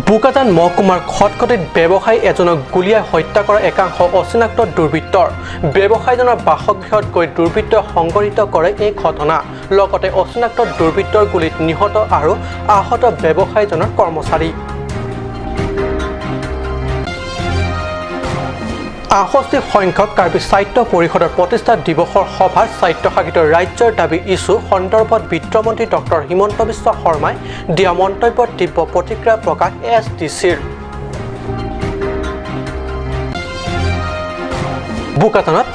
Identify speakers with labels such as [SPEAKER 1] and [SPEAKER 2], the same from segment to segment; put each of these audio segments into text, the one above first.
[SPEAKER 1] বুকাজান মহকুমাৰ খটখটিত ব্যৱসায়ী এজনক গুলীয়াই হত্যা কৰা একাংশ অচিনাক্ত দুৰ্বৃত্তৰ ব্যৱসায়ীজনৰ বাসগৃহত গৈ দুৰ্বৃত্তই সংঘটিত কৰে এই ঘটনা লগতে অচিনাক্ত দুৰ্বৃত্তৰ গুলীত নিহত আৰু আহত ব্যৱসায়ীজনৰ কৰ্মচাৰী ৬৮ সংখ্যক কাৰ্বি সাহিত্য পৰিষদৰ প্ৰতিষ্ঠা দিৱসৰ সভাত সাহিত্যশাসিত ৰাজ্যৰ দাবী ইছ্যু সন্দৰ্ভত বিত্তমন্ত্ৰী ডক্টৰ হিমন্ত বিশ্ব শৰ্মাই দিয়া মন্তব্যৰ তীব্ৰ প্ৰতিক্ৰিয়া প্ৰকাশ এছডিচিৰ বুকাজানত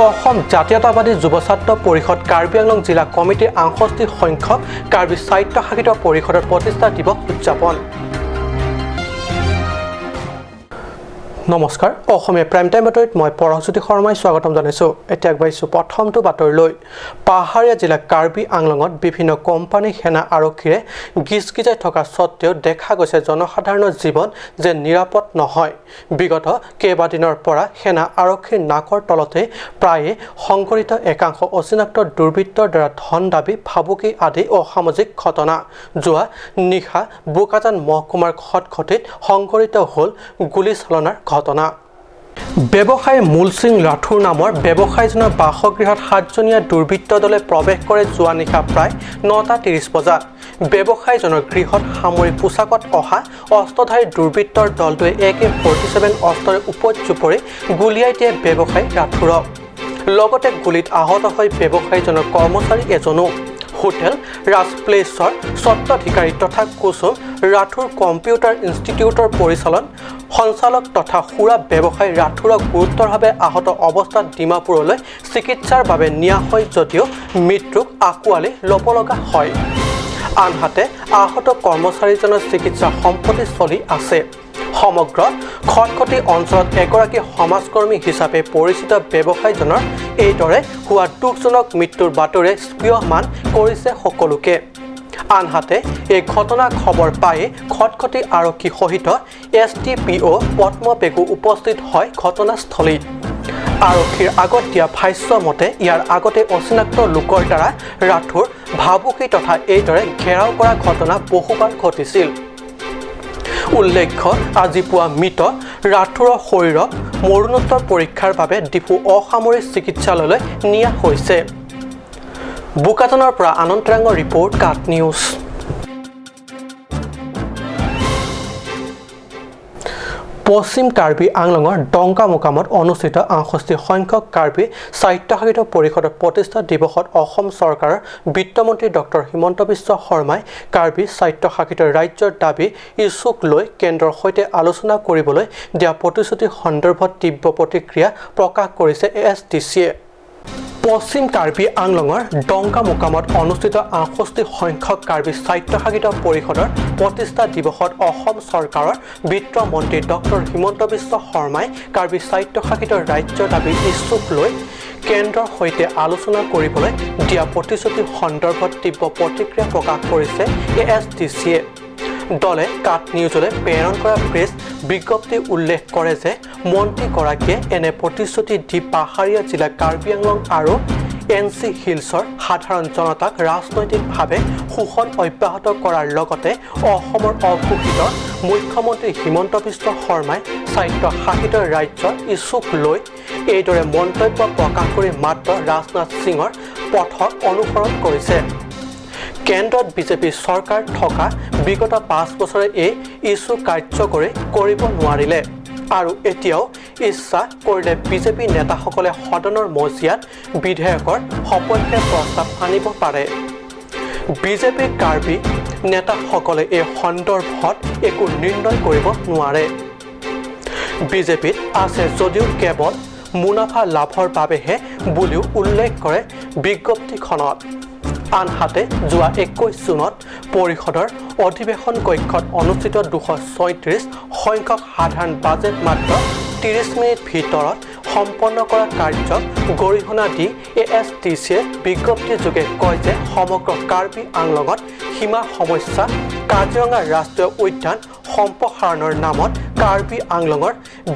[SPEAKER 1] অসম জাতীয়তাবাদী যুৱ ছাত্ৰ পৰিষদ কাৰ্বি আংলং জিলা কমিটিৰ ৬৮ সংখ্যক কাৰ্বি সাহিত্যশাসিত পৰিষদৰ প্ৰতিষ্ঠা দিৱস উদযাপন নমস্কাৰ অসমীয়া প্ৰাইম টাইম বাতৰিত মই পৰহজ্যোতি শৰ্মাই স্বাগতম জনাইছো এতিয়া আগবাইছো প্ৰথমটো বাতৰিলৈ পাহাৰীয়া জিলা কাৰ্বি আংলঙত বিভিন্ন কোম্পানী সেনা আৰক্ষীৰে গিজগিজাই থকা সত্ত্বেও দেখা গৈছে জনসাধাৰণৰ জীৱন যে নিৰাপদ নহয় বিগত কেইবাদিনৰ পৰা সেনা আৰক্ষীৰ নাকৰ তলতে প্ৰায়ে সংঘটিত একাংশ অচিনাক্ত দুৰ্বৃত্তৰ দ্বাৰা ধন দাবী ভাবুকি আদি অসামাজিক ঘটনা যোৱা নিশা বুকাজান মহকুমাৰ খটখটিত সংঘটিত হ'ল গুলীচালনাৰ ঘটনা ব্যৱসায়ী মূলসিং ৰাথোৰ নামৰ ব্যৱসায়ীজনৰ বাসগৃহত ৭জনীয়া দুৰ্বৃত্ত দলে প্ৰৱেশ কৰে যোৱা নিশা প্ৰায় ৯:৩০ বজাত ব্যৱসায়ীজনৰ গৃহত সামৰিক পোছাকত অহা অস্ত্ৰধাৰী দুৰ্বৃত্তৰ দলটোৱে AK-47 অস্ত্ৰৰে উপৰ্যুপৰি গুলীয়াই দিয়ে ব্যৱসায়ী ৰাথোৰক লগতে গুলীত আহত হয় ব্যৱসায়ীজনৰ কৰ্মচাৰী এজনো হোটেল ৰাজ প্লেচৰ স্বত্বাধিকাৰী তথা কুসুম ৰাথোৰ কম্পিউটাৰ ইনষ্টিটিউটৰ পৰিচালন সঞ্চালক তথা সুৰা ব্যৱসায়ী ৰাথোৰক গুৰুতৰভাৱে আহত অৱস্থাত ডিমাপুৰলৈ চিকিৎসাৰ বাবে নিয়া হয় যদিও মৃত্যুক আঁকোৱালি ল'ব লগা হয় আনহাতে আহত কৰ্মচাৰীজনৰ চিকিৎসা সম্পত্তি চলি আছে সমগ্ৰ খটখটি অঞ্চলত এগৰাকী সমাজকৰ্মী হিচাপে পৰিচিত ব্যৱসায়ীজনৰ এইদৰে হোৱা দুখজনক মৃত্যুৰ বাতৰি স্পৃহমান কৰিছে সকলোকে আনহাতে এই ঘটনা খবৰ পাই খটখটি আৰক্ষী সহিত SDPO পদ্ম পেগু উপস্থিত হয় ঘটনাস্থলীত আৰক্ষীৰ আগত দিয়া ভাষ্য মতে ইয়াৰ আগতে অচিনাক্ত লোকৰ দ্বাৰা ৰাথোৰ ভাবুকি তথা এইদৰে ঘেৰাও কৰা ঘটনা বহুবাৰ ঘটিছিল উল্লেখ্য আজি পুৱা মৃত ৰাথোৰৰ শৰীৰক মৰণোত্তৰ পৰীক্ষাৰ বাবে ডিফু অসামৰিক চিকিৎসালয়লৈ নিয়া হৈছে বুকাজানৰ পৰা আনন্তৰাঙৰ ৰিপৰ্ট কাট নিউজ পশ্চিম কাৰ্বি আংলঙৰ ডংকা মুকামত অনুষ্ঠিত ৬৮ সংখ্যক কাৰ্বি সাহিত্যশাসিত পৰিষদৰ প্ৰতিষ্ঠা দিৱসত অসম চৰকাৰৰ বিত্তমন্ত্ৰী ডক্টৰ হিমন্ত বিশ্ব শৰ্মাই কাৰ্বি সাহিত্যশাসিত ৰাজ্যৰ দাবী ইছ্যুক লৈ কেন্দ্ৰৰ সৈতে আলোচনা কৰিবলৈ দিয়া প্ৰতিশ্ৰুতি সন্দৰ্ভত তীব্ৰ প্ৰতিক্ৰিয়া প্ৰকাশ কৰিছে এছডিচিয়ে পশ্চিম কাৰ্বি আংলঙৰ ডংকা মুকামত অনুষ্ঠিত ৬৮ সংখ্যক কাৰ্বি সাহিত্যশাসিত পৰিষদৰ প্ৰতিষ্ঠা দিৱসত অসম চৰকাৰৰ বিত্তমন্ত্ৰী ডক্টৰ হিমন্ত বিশ্ব শৰ্মাই কাৰ্বি সাহিত্যশাসিত ৰাজ্যৰ দাবী ইছ্যুক লৈ কেন্দ্ৰৰ সৈতে আলোচনা কৰিবলৈ দিয়া প্ৰতিশ্ৰুতি সন্দৰ্ভত তীব্ৰ প্ৰতিক্ৰিয়া প্ৰকাশ কৰিছে এছডিচিয়ে দলে কাট নিউজলৈ প্ৰেৰণ কৰা প্ৰেছ বিজ্ঞপ্তি উল্লেখ কৰে যে মন্ত্ৰীগৰাকীয়ে এনে প্ৰতিশ্ৰুতি দি পাহাৰীয়া জিলা কাৰ্বি আংলং আৰু NC হিলছৰ সাধাৰণ জনতাক ৰাজনৈতিকভাৱে শোষণ অব্যাহত কৰাৰ লগতে অসমৰ অঘোষিত মুখ্যমন্ত্ৰী হিমন্ত বিশ্ব শৰ্মাই স্বায়ত্তশাসিত ৰাজ্যৰ ইছ্যুক লৈ এইদৰে মন্তব্য প্ৰকাশ কৰি মাত্ৰ ৰাজনাথ সিঙৰ পথক অনুসৰণ কৰিছে কেন্দ্ৰত বিজেপি চৰকাৰ থকা বিগত 5 বছৰে এই ইছ্যু কাৰ্যকৰী কৰিব নোৱাৰিলে আৰু এতিয়াও ইচ্ছা কৰিলে বিজেপি নেতাসকলে সদনৰ মজিয়াত বিধেয়কৰ সপক্ষে প্ৰস্তাৱ আনিব পাৰে বিজেপিৰ কাৰ্বি নেতাসকলে এই সন্দৰ্ভত একো নিৰ্ণয় কৰিব নোৱাৰে বিজেপিত আছে যদিও কেৱল মুনাফা লাভৰ বাবেহে বুলিও উল্লেখ কৰে বিজ্ঞপ্তিখনত আনহাতে যোৱা ২১ জুনত পৰিষদৰ অধিৱেশন কক্ষত অনুষ্ঠিত ২৩৬ সংখ্যক সাধাৰণ বাজেট মাত্ৰ ৩০ মিনিট ভিতৰত সম্পন্ন কৰা কাৰ্যক গৰিহণা দি এছডিচিয়ে বিজ্ঞপ্তিযোগে কয় যে সমগ্ৰ কাৰ্বি আংলঙত সীমা সমস্যা কাজিৰঙা ৰাষ্ট্ৰীয় উদ্যান সম্প্ৰসাৰণৰ নামত কাৰ্বি আংলঙৰ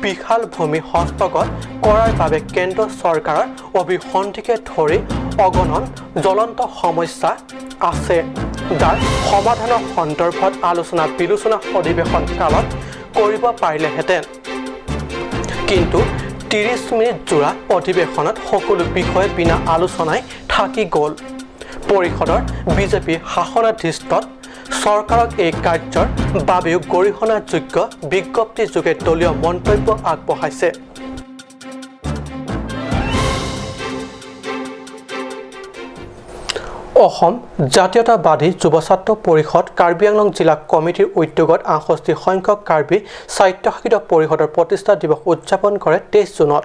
[SPEAKER 1] বিশাল ভূমি হস্তগত কৰাৰ বাবে কেন্দ্ৰ চৰকাৰৰ অভিসন্ধিকে ধৰি অগণন জ্বলন্ত সমস্যা আছে যাৰ সমাধানৰ সন্দৰ্ভত আলোচনা বিলোচনা অধিৱেশন কালত কৰিব পাৰিলেহেঁতেন। কিন্তু 30 মিনিট জোৰা অধিৱেশনত সকলো বিষয় বিনা আলোচনাই থাকি গ'ল। পৰিষদৰ বিজেপি শাসনাধীষ্ঠত চৰকাৰক এই কাৰ্যৰ বাবেও গৰিহণাযোগ্য বিজ্ঞপ্তিযোগে দলীয় মন্তব্য আগবঢ়াইছে। অসম জাতীয়তাবাদী যুৱ ছাত্ৰ পৰিষদ কাৰ্বি আংলং জিলা কমিটিৰ উদ্যোগত ৬৮ সংখ্যক কাৰ্বি স্বায়ত্তশাসিত পৰিষদৰ প্ৰতিষ্ঠা দিৱস উদযাপন কৰে 23 জুনত।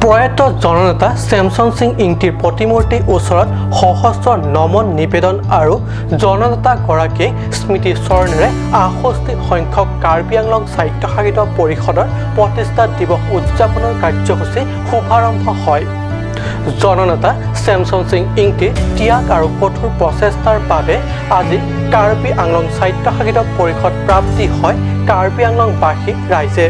[SPEAKER 1] প্ৰয়াত জননেতা চেমচন সিং ইংতিৰ প্ৰতিমূৰ্তিৰ ওচৰত সহস্ৰ নমন নিবেদন আৰু জননেতাগৰাকীৰ স্মৃতি স্মৰণেৰে ৬৮ সংখ্যক কাৰ্বি আংলং স্বায়ত্তশাসিত পৰিষদৰ প্ৰতিষ্ঠা দিৱস উদযাপনৰ কাৰ্যসূচী শুভাৰম্ভ হয়। জননেতা চেমচন সিং ইংতিৰ ত্যাগ আৰু কঠোৰ প্ৰচেষ্টাৰ বাবে আজি কাৰ্বি আংলং স্বায়ত্তশাসিত পৰিষদ প্ৰাপ্তি হয় কাৰ্বি আংলংবাসী ৰাইজে।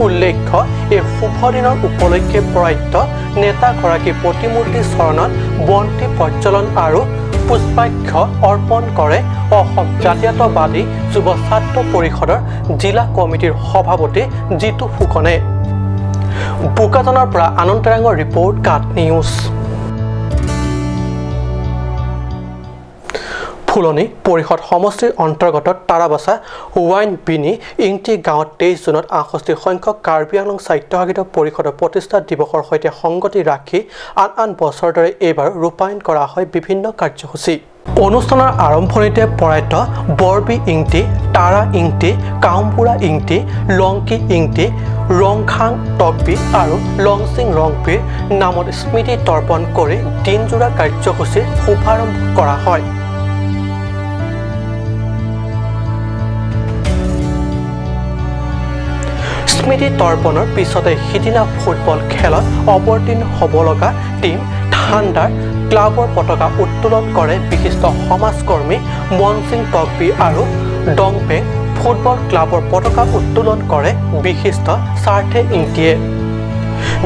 [SPEAKER 1] উল্লেখ্য, এই শুভ দিনৰ উপলক্ষে প্ৰয়াত নেতাগৰাকীৰ প্ৰতিমূৰ্তিৰ চৰণত বন্তি প্ৰজ্বলন আৰু পুষ্পাৰ্ঘ্য অৰ্পণ কৰে অসম জাতীয়তাবাদী যুৱ ছাত্ৰ পৰিষদৰ জিলা কমিটিৰ সভাপতি জিতু ফুকনে। বোকাজানৰ পৰা আনন্দৰাঙৰ ৰিপৰ্ট কাট নিউজ। ফুলনি পৰিষদ সমষ্টিৰ অন্তৰ্গত তাৰাবাসা ৱাইন বিনি ইংটি গাঁৱত 23 জুনত ৬৮ সংখ্যক কাৰ্বি আংলং স্বায়ত্তশাসিত পৰিষদৰ প্ৰতিষ্ঠা দিৱসৰ সৈতে সংগতি ৰাখি আন বছৰৰ দৰে এইবাৰ ৰূপায়ণ কৰা হয় বিভিন্ন কাৰ্যসূচী। অনুষ্ঠানৰ আৰম্ভণিতে প্ৰয়াত বৰবি ইংটি, তাৰা ইংটি, কামবুঢ়া ইংটি, লংকি ইংটি, ৰংখাং টকবি আৰু লংচিং ৰংপিৰ নামত স্মৃতি তৰ্পণ কৰি দিনজোৰা কাৰ্যসূচীৰ শুভাৰম্ভ কৰা হয়। স্মৃতি তৰ্পণৰ পিছতে সিদিনা ফুটবল খেলত অৱতীৰ্ণ হ'ব লগা টীম ঠাণ্ডাৰ ক্লাবৰ পতাকা উত্তোলন কৰে বিশিষ্ট সমাজকৰ্মী মনসিং টকবি আৰু ডংপেং ফুটবল ক্লাবৰ পতাকা উত্তোলন কৰে বিশিষ্ট স্বাৰ্থে ইংটিয়ে।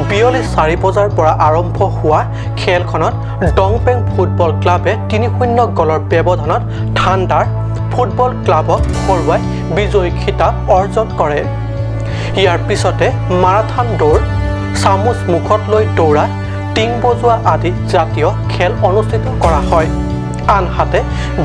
[SPEAKER 1] বিয়লি 4 বজাৰ পৰা আৰম্ভ হোৱা খেলখনত ডংপেং ফুটবল ক্লাবে 3-0 গ'লৰ ব্যৱধানত ঠাণ্ডাৰ ফুটবল ক্লাবক হৰুৱাই বিজয়ী খিতাপ অৰ্জন কৰে। ইয়াৰ পিছতে মাৰাথন দৌৰ, চামুচ মুখত লৈ দৌৰা, টিং বজোৱা আদি জাতীয় খেল অনুষ্ঠিত কৰা হয়। আনহাতে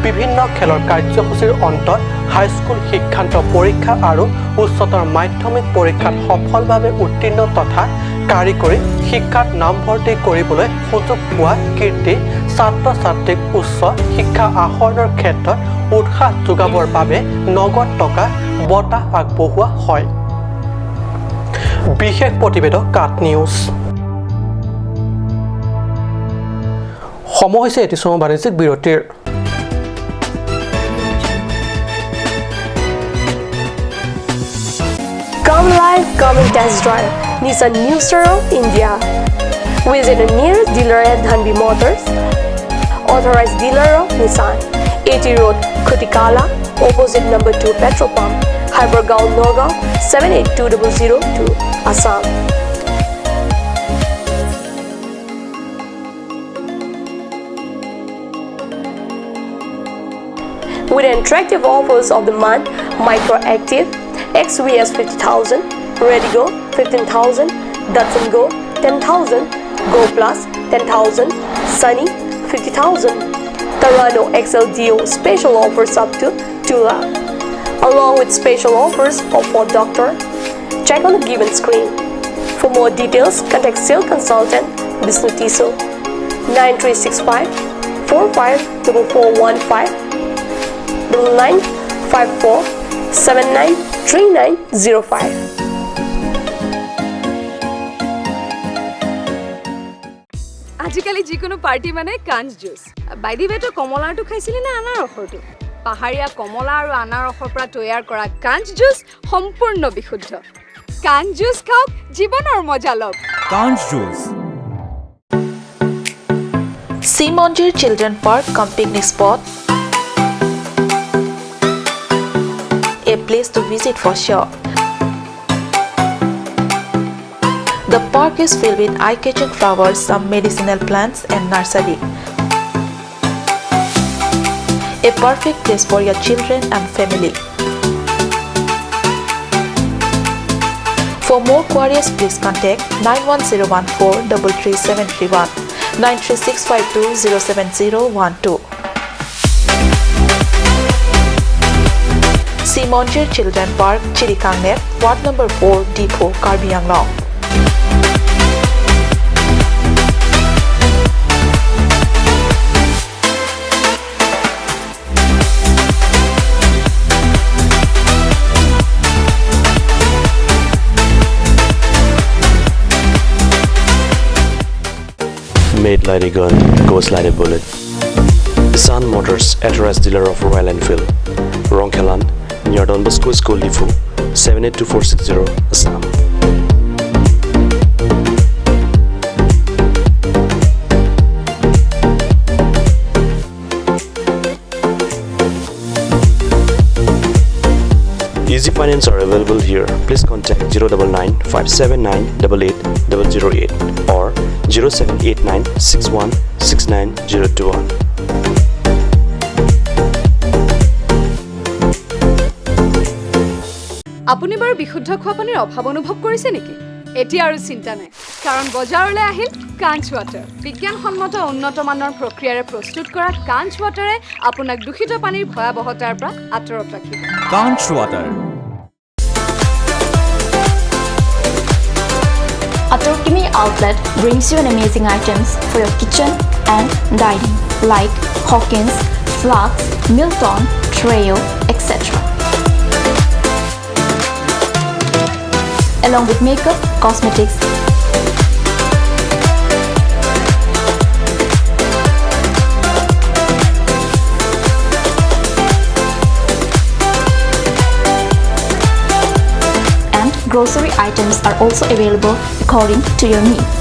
[SPEAKER 1] বিভিন্ন খেলৰ কাৰ্যসূচীৰ অন্তত হাইস্কুল শিক্ষান্ত পৰীক্ষা আৰু উচ্চতৰ মাধ্যমিক পৰীক্ষাত সফলভাৱে উত্তীৰ্ণ তথা কাৰিকৰী শিক্ষাত নামভৰ্তি কৰিবলৈ সুযোগ পোৱা কীৰ্তি ছাত্ৰ ছাত্ৰীক উচ্চ শিক্ষা আহৰণৰ ক্ষেত্ৰত উৎসাহ যোগাবৰ বাবে নগদ টকা বঁটা আগবঢ়োৱা হয়। বিশেষ প্ৰতিবেদক কাট নিউজ। সময় হৈছে এটি সময় বাণিজ্যিক বিৰতিৰ।
[SPEAKER 2] Come live, come and test drive Nissan New Star of India. Visit a nearest dealer at Dhanbi Motors, authorized dealer of Nissan, 80 Road, Kutikala, opposite number 2 petrol pump, Hypergaon, Nagaon, 782002, Assam. With attractive offers of the month, Micro Active, XVS 50,000, Redigo 15,000, Datsun Go 10,000, Go Plus 10,000, Sunny 50,000. Tarano XL Dio special offers up to 2 lakh. Along with special offers of Ford Doctor. Check on the given screen. For more details, contact sales consultant Vishnu Tiso 9365 454415 9954 793905.
[SPEAKER 3] আজিকালি যিকোনো party মানে কাঞ্জ juice. বাইদি বেটো কমলাটো খাইছিলি না আনাৰসৰটো? পাহাৰীয়া কমলা আৰু আনাৰসৰ পৰা তৈয়াৰ কৰা কাঞ্জ জুচ সম্পূৰ্ণ বিশুদ্ধ। কাঞ্জ জুচ খাওক, জীৱনৰ মজা লওক।
[SPEAKER 4] কাঞ্জ juice.
[SPEAKER 5] Sea Monjir Children Park cum picnic spot. A place to visit for sure. The park is filled with eye-catching flowers, some medicinal plants and nursery. a perfect place for your children and family. For more queries, please contact 91014-33731, 93652-07012. Simonjir Children Park, Chirikangnet, Ward Number 4, Depot, Karbi Anglong.
[SPEAKER 4] Made like a gun, goes like a bullet. Sun Motors, authorized dealer of Royal Enfield, Rongkelan, near Don Bosco School Lifu, 782460, Assam. Easy finance are available here. Please contact 099 579 88008 or 0789 61 69021.
[SPEAKER 3] আপুনি বাৰু বিশুদ্ধ খোৱা পানীৰ অভাৱ অনুভৱ কৰিছে নেকি? এতিয়া আৰু চিন্তা নাই, কাৰণ বজাৰলৈ আহিল কাঞ্চ ৱাটাৰ। বিজ্ঞানসন্মত উন্নত মানৰ প্ৰক্ৰিয়াৰে প্ৰস্তুত কৰা কাঞ্চ ৱাটাৰে আপোনাক দূষিত পানীৰ ভয়াৱহতাৰ পৰা আঁতৰত ৰাখিব।
[SPEAKER 6] কাঞ্চ water.
[SPEAKER 7] Assamese outlet brings you an amazing items for your kitchen and dining like Hawkins, flask, Milton, Trail, etc. Along with makeup, cosmetics, and grocery items are also available according to your needs.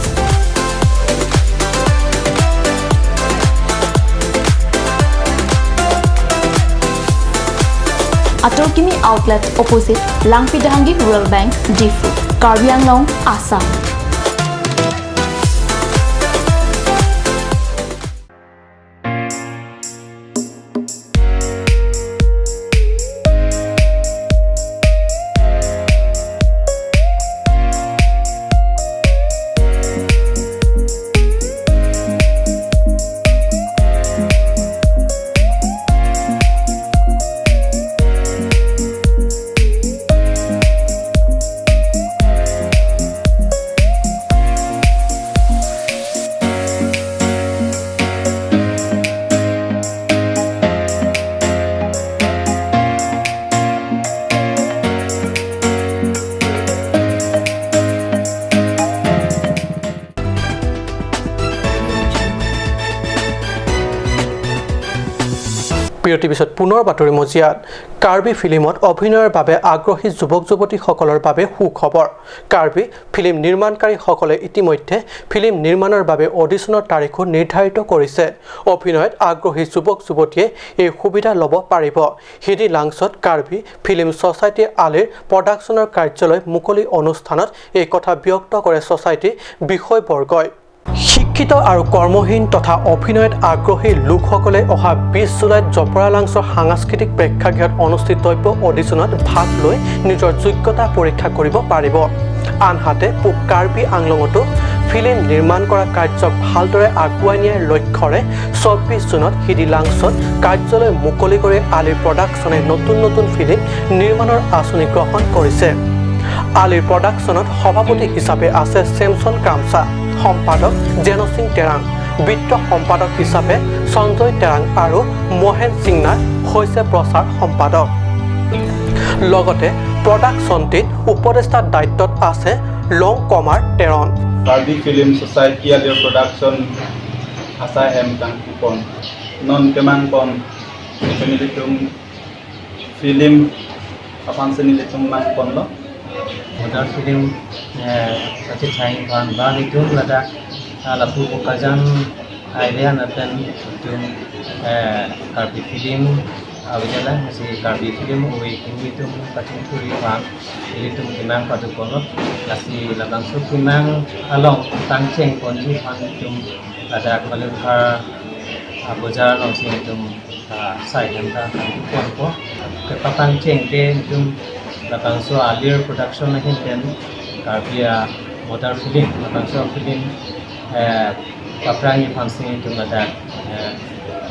[SPEAKER 7] Assamese outlet opposite Langpidahangi Rural Bank, Difu, Karbi Anglong, Assam.
[SPEAKER 1] বিৰতিৰ পিছত পুনৰ বাতৰি মজিয়াত কাৰ্বি ফিল্মত অভিনয়ৰ বাবে আগ্ৰহী যুৱক যুৱতীসকলৰ বাবে সুখবৰ। কাৰ্বি ফিল্ম নিৰ্মাণকাৰীসকলে ইতিমধ্যে ফিল্ম নিৰ্মাণৰ বাবে অডিশ্যনৰ তাৰিখো নিৰ্ধাৰিত কৰিছে। অভিনয়ত আগ্ৰহী যুৱক যুৱতীয়ে এই সুবিধা ল'ব পাৰিব। হিডি লাংছত কাৰ্বি ফিল্ম ছ'চাইটি আলিৰ প্ৰডাকশ্যনৰ কাৰ্যালয় মুকলি অনুষ্ঠানত এই কথা ব্যক্ত কৰে ছ'চাইটিৰ বিষয়বৰ্গই। শিক্ষিত আৰু কৰ্মহীন তথা অভিনয়ত আগ্ৰহী লোকসকলে অহা 20 জুলাইত জপৰা লাংছৰ সাংস্কৃতিক প্ৰেক্ষাগৃহত অনুষ্ঠিতব্য অডিশ্যনত ভাগ লৈ নিজৰ যোগ্যতা পৰীক্ষা কৰিব পাৰিব। আনহাতে পূব কাৰ্বি আংলঙতো ফিল্ম নিৰ্মাণ কৰা কাৰ্যক ভালদৰে আগুৱাই নিয়াৰ লক্ষ্যৰে 24 জুনত হিডি লাংছত কাৰ্যালয় মুকলি কৰি আলিৰ প্ৰডাকশ্যনে নতুন ফিল্ম নিৰ্মাণৰ আঁচনি গ্ৰহণ কৰিছে। আলিৰ প্ৰডাকশ্যনত সভাপতি হিচাপে আছে চেমছন কামছা, সম্পাদক জেনো সিং টেৰাং, বিত্ত সম্পাদক হিচাপে সঞ্জয় টেৰাং আৰু মহেন সিংনাৰ হৈছে প্ৰচাৰ সম্পাদক। লগতে প্ৰডাকশ্যনটিত উপদেষ্টাৰ দায়িত্বত আছে লং কমাৰ Teron.
[SPEAKER 8] Karbi Film Society alir production asa kangkupon non kemang pon senilitum film apan senilitum mang pon lo
[SPEAKER 9] modal film sati chain ban ban itu lada lapu pokajan idea naten tum Karbi film awalnya masih Karbi film uwe kini tum kacung turi bang ini tum kemang padu kono nasi lagang su kemang along tangceng pon ju pan tum ada kemalukan belajar langsung itu saya hendak kumpul ko kepatan cengke itu langsung alir production hinten karya modern film langsung film kaprangi fansi itu ada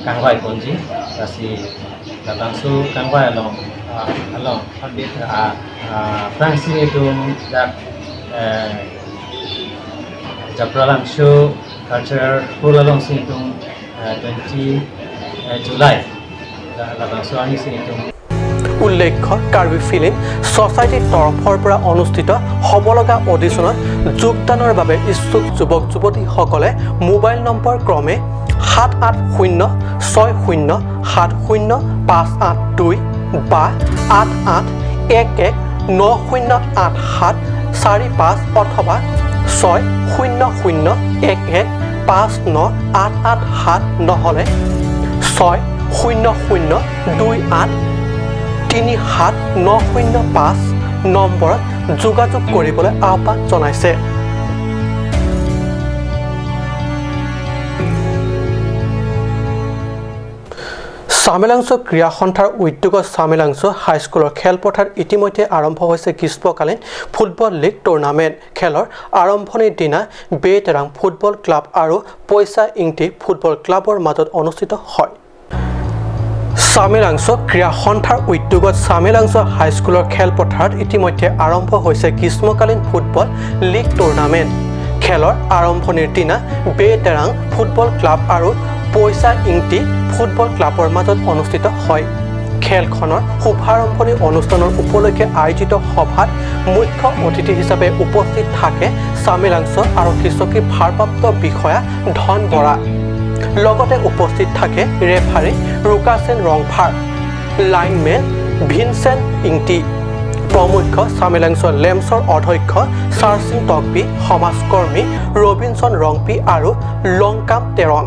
[SPEAKER 9] kangwai konji kasih langsung kangwai along habis fansi itu dak jabralan show culture full along itu 20 July langsung ani itu
[SPEAKER 1] উল্লেখ্য Karbi film ছ'চাইটিৰ তৰফৰ পৰা অনুষ্ঠিত হ'ব লগা অডিশ্যনত যোগদানৰ বাবে ইচ্ছুক যুৱক যুৱতীসকলে মোবাইল নম্বৰ ক্ৰমে 7860707582 বা 8811908745 অথবা 6001159887 নহ'লে 6002837905 নম্বৰত যোগাযোগ কৰিবলৈ আহ্বান জনাইছে। চামেলাংছু ক্ৰীড়া সন্থাৰ উদ্যোগত চামেলাংছু হাইস্কুলৰ খেলপথাৰত ইতিমধ্যে আৰম্ভ হৈছে গ্ৰীষ্মকালীন ফুটবল লীগ টুৰ্ণামেণ্ট। খেলৰ আৰম্ভণিৰ দিনা বেটেৰাং ফুটবল ক্লাব আৰু পইচা ইংটি ফুটবল ক্লাবৰ মাজত অনুষ্ঠিত হয়। চামেলাংছু ক্ৰীড়া সন্থাৰ উদ্যোগত চামেলাংছু হাইস্কুলৰ খেলপথাৰত ইতিমধ্যে আৰম্ভ হৈছে গ্ৰীষ্মকালীন ফুটবল লীগ টুৰ্ণামেণ্ট। খেলৰ আৰম্ভণিৰ দিনা বেটেৰাং ফুটবল ক্লাব আৰু পইচা ইংটি ফুটবল ক্লাবৰ মাজত অনুষ্ঠিত হয়। খেলখনৰ শুভাৰম্ভণি অনুষ্ঠানৰ উপলক্ষে আয়োজিত সভাত মুখ্য অতিথি হিচাপে উপস্থিত থাকে চামেলাংছু আৰক্ষী চকীৰ ভাৰপ্ৰাপ্ত বিষয়া ধন বৰা। লগতে উপস্থিত থাকে ৰেফাৰী ৰুকাছেন ৰংভাৰ, লাইনমেন ভিনচেণ্ট ইংটি, প্ৰমুখ্য চামেলাংছু লেমছৰ অধ্যক্ষ চাৰ্চিং টকবি, সমাজকৰ্মী ৰবিনছন ৰংপি আৰু লংকাম তেৰণ।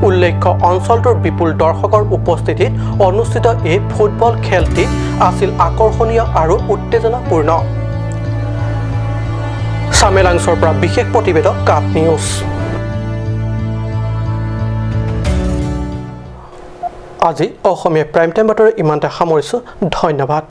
[SPEAKER 1] উল্লেখ্য অঞ্চলটোৰ বিপুল দৰ্শকৰ উপস্থিতিত অনুষ্ঠিত এই ফুটবল খেলটি আছিল আকৰ্ষণীয় আৰু উত্তেজনাপূৰ্ণ। চামেলাংছৰ পৰা বিশেষ প্ৰতিবেদক কাপ নিউজ। আজি অসমীয়া প্ৰাইম টাইম বাতৰি ইমানতে সামৰিছোঁ। ধন্যবাদ।